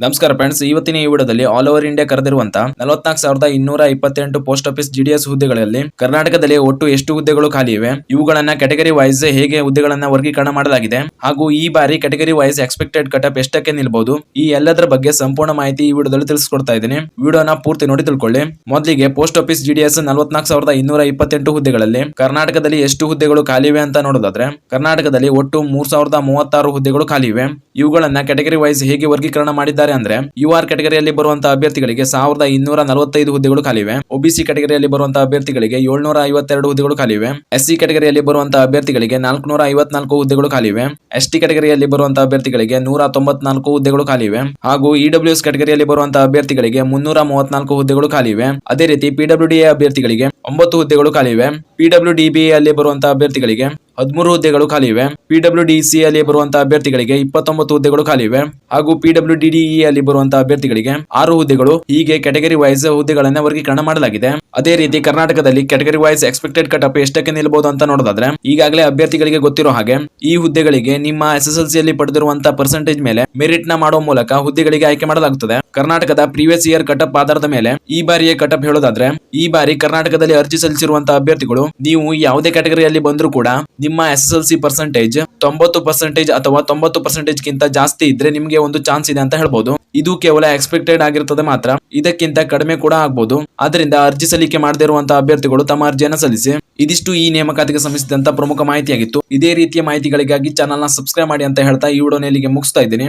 ನಮಸ್ಕಾರ ಫ್ರೆಂಡ್ಸ್, ಇವತ್ತಿನ ಈ ವಿಡಿಯೋದಲ್ಲಿ ಆಲ್ ಓವರ್ ಇಂಡಿಯಾ ಕರೆದಿರುವಂತ 44,228 ಪೋಸ್ಟ್ ಆಫೀಸ್ ಜಿಡಿಎಸ್ ಹುದ್ದೆಗಳಲ್ಲಿ ಕರ್ನಾಟಕದಲ್ಲಿ ಒಟ್ಟು ಎಷ್ಟು ಹುದ್ದೆಗಳು ಖಾಲಿ ಇವೆ, ಇವುಗಳನ್ನ ಕ್ಯಾಟಗರಿ ವೈಸ್ ಹೇಗೆ ಹುದ್ದೆಗಳನ್ನ ವರ್ಗೀಕರಣ ಮಾಡಲಾಗಿದೆ, ಹಾಗೂ ಈ ಬಾರಿ ಕ್ಯಾಟಗರಿ ವೈಸ್ ಎಕ್ಸ್ಪೆಕ್ಟೆಡ್ ಕಟಪ್ ಎಷ್ಟಕ್ಕೆ ನಿಲ್ಬಹುದು, ಈ ಎಲ್ಲದರ ಬಗ್ಗೆ ಸಂಪೂರ್ಣ ಮಾಹಿತಿ ಈ ವಿಡಿಯೋದಲ್ಲಿ ತಿಳಿಸ್ಕೊಡ್ತಾ ಇದ್ದೀನಿ. ವಿಡಿಯೋನ ಪೂರ್ತಿ ನೋಡಿ ತಿಳ್ಕೊಳ್ಳಿ. ಮೊದಲಿಗೆ ಪೋಸ್ಟ್ ಆಫೀಸ್ ಜಿಡಿಎಸ್ 44,228 ಹುದ್ದೆಗಳಲ್ಲಿ ಕರ್ನಾಟಕದಲ್ಲಿ ಎಷ್ಟು ಹುದ್ದೆಗಳು ಖಾಲಿ ಇವೆ ಅಂತ ನೋಡೋದಾದ್ರೆ, ಕರ್ನಾಟಕದಲ್ಲಿ ಒಟ್ಟು 3,036 ಹುದ್ದೆಗಳು ಖಾಲಿ ಇವೆ. ಇವುಗಳನ್ನ ಕ್ಯಾಟಗರಿ ವೈಸ್ ಹೇಗೆ ವರ್ಗೀಕರಣ ಮಾಡಿದ್ದಾರೆ ಅಂದ್ರೆ, ಯುಆರ್ ಕ್ಯಾಟಗರಿಯಲ್ಲಿ ಬರುವಂತಹ ಅಭ್ಯರ್ಥಿಗಳಿಗೆ 1,245 ಹುದ್ದೆಗಳು ಖಾಲಿವೆ. ಒಬಿಸಿ ಕ್ಯಾಟಗರಿಯಲ್ಲಿ ಬರುವಂತಹ ಅಭ್ಯರ್ಥಿಗಳಿಗೆ 752 ಹುದ್ದೆಗಳು ಖಾಲಿವೆ. ಎಸ್ಸಿ ಕ್ಯಾಟಗರಿಯಲ್ಲಿ ಬರುವಂತಹ ಅಭ್ಯರ್ಥಿಗಳಿಗೆ 454 ಹುದ್ದೆಗಳು ಖಾಲಿವೆ. ಎಸ್ಟಿ ಕ್ಯಾಟಗರಿಯಲ್ಲಿ ಬರುವಂತಹ ಅಭ್ಯರ್ಥಿಗಳಿಗೆ 194 ಹುದ್ದೆಗಳು ಖಾಲಿವೆ. ಹಾಗೂ ಇಡಬ್ಲ್ಯೂಎಸ್ ಕ್ಯಾಟಗರಿಯಲ್ಲಿ ಬರುವಂತಹ ಅಭ್ಯರ್ಥಿಗಳಿಗೆ 334 ಹುದ್ದೆಗಳು ಖಾಲಿವೆ. ಅದೇ ರೀತಿ ಪಿಡಬ್ಲ್ಯೂಡಿಎ ಅಭ್ಯರ್ಥಿಗಳಿಗೆ 9 ಹುದ್ದೆಗಳು ಖಾಲಿವೆ. ಪಿಡಬ್ಲ್ಯೂಡಿಬಿ ಅಲ್ಲಿ ಬರುವಂತಹ ಅಭ್ಯರ್ಥಿಗಳಿಗೆ 13 ಹುದ್ದೆಗಳು ಖಾಲಿವೆ. ಪಿಡಬ್ಲ್ಯೂಡಿಸಿ ಅಲ್ಲಿ ಬರುವಂತಹ ಅಭ್ಯರ್ಥಿಗಳಿಗೆ 29 ಹುದ್ದೆಗಳು ಖಾಲಿವೆ. ಹಾಗೂ ಪಿಡಬ್ಲ್ಯೂಡಿಡಿಇ ಅಲ್ಲಿ ಬರುವಂತಹ ಅಭ್ಯರ್ಥಿಗಳಿಗೆ 6 ಹುದ್ದೆಗಳು. ಹೀಗೆ ಕ್ಯಾಟಗರಿ ವೈಸ್ ಹುದ್ದೆಗಳನ್ನ ವರ್ಗೀಕರಣ ಮಾಡಲಾಗಿದೆ. ಅದೇ ರೀತಿ ಕರ್ನಾಟಕದಲ್ಲಿ ಕ್ಯಾಟಗರಿ ವೈಸ್ ಎಕ್ಸ್ಪೆಕ್ಟೆಡ್ ಕಟಪ್ ಎಷ್ಟಕ್ಕೆ ನಿಲ್ಲಬಹುದು ಅಂತ ನೋಡೋದಾದ್ರೆ, ಈಗಾಗಲೇ ಅಭ್ಯರ್ಥಿಗಳಿಗೆ ಗೊತ್ತಿರೋ ಹಾಗೆ ಈ ಹುದ್ದೆಗಳಿಗೆ ನಿಮ್ಮ SSLC ಅಲ್ಲಿ ಪಡೆದಿರುವಂತಹ ಪರ್ಸೆಂಟೇಜ್ ಮೇಲೆ ಮೆರಿಟ್ ನ ಮಾಡುವ ಮೂಲಕ ಹುದ್ದೆಗಳಿಗೆ ಆಯ್ಕೆ ಮಾಡಲಾಗುತ್ತದೆ. ಕರ್ನಾಟಕದ ಪ್ರೀವಿಯಸ್ ಇಯರ್ ಕಟಪ್ ಆಧಾರದ ಮೇಲೆ ಈ ಬಾರಿಯ ಕಟಪ್ ಹೇಳೋದಾದ್ರೆ, ಈ ಬಾರಿ ಕರ್ನಾಟಕದಲ್ಲಿ ಅರ್ಜಿ ಸಲ್ಲಿಸಿರುವಂತಹ ಅಭ್ಯರ್ಥಿಗಳು ನೀವು ಯಾವುದೇ ಕ್ಯಾಟಗರಿಯಲ್ಲಿ ಬಂದರೂ ಕೂಡ ನಿಮ್ಮ SSLC ಪರ್ಸೆಂಟೇಜ್ 90% ಅಥವಾ 90% ಗಿಂತ ಜಾಸ್ತಿ ಇದ್ರೆ ನಿಮಗೆ ಒಂದು ಚಾನ್ಸ್ ಇದೆ ಅಂತ ಹೇಳ್ಬೋದು. ಇದು ಕೇವಲ ಎಕ್ಸ್ಪೆಕ್ಟೆಡ್ ಆಗಿರ್ತದೆ ಮಾತ್ರ, ಇದಕ್ಕಿಂತ ಕಡಿಮೆ ಕೂಡ ಆಗಬಹುದು. ಆದ್ರಿಂದ ಅರ್ಜಿ ಸಲ್ಲಿಕೆ ಮಾಡದೇ ಇರುವಂತಹ ಅಭ್ಯರ್ಥಿಗಳು ತಮ್ಮ ಅರ್ಜಿಯನ್ನು ಸಲ್ಲಿಸಿ. ಇದಿಷ್ಟು ಈ ನೇಮಕಾತಿಗೆ ಸಂಬಂಧಿಸಿದಂತ ಪ್ರಮುಖ ಮಾಹಿತಿಯಾಗಿತ್ತು. ಇದೇ ರೀತಿಯ ಮಾಹಿತಿಗಳಿಗಾಗಿ ಚಾನಲ್ ನ ಸಬ್ಸ್ಕ್ರೈಬ್ ಮಾಡಿ ಅಂತ ಹೇಳ್ತಾ ಈ ವಿಡಿಯೋನ ಇಲ್ಲಿಗೆ ಮುಗಿಸ್ತಾ ಇದ್ದೀನಿ.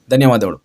ಧನ್ಯವಾದಗಳು.